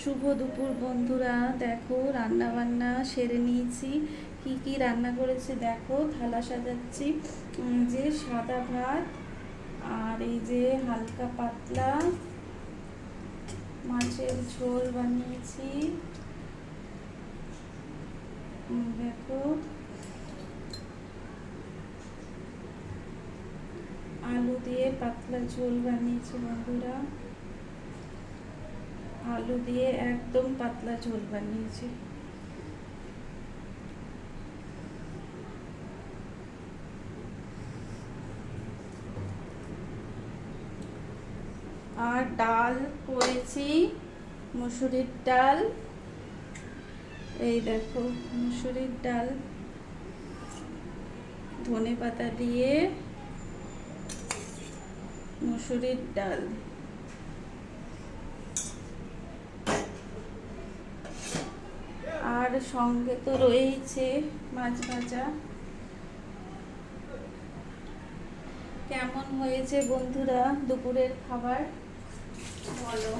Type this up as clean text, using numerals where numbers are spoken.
শুভ দুপুর বন্ধুরা। দেখো রান্না বান্না সেরে নিয়েছি। কি কি রান্না করেছি দেখো, থালা সাজাচ্ছি। যে সাদা ভাত, আর এই যে হালকা পাতলা মাছের ঝোল বানিয়েছি। দেখো আলু দিয়ে পাতলা ঝোল বানিয়েছি বন্ধুরা, আলু দিয়ে একদম পাতলা ঝোল বানিয়েছি। আর ডাল করেছি, মুসুরির ডাল। এই দেখো মুসুরির ডাল ধনে পাতা দিয়ে মুসুরির ডাল। আর সঙ্গে তো রয়েছে মাছ ভাজা। কেমন হয়েছে বন্ধুরা দুপুরের খাবার বলো।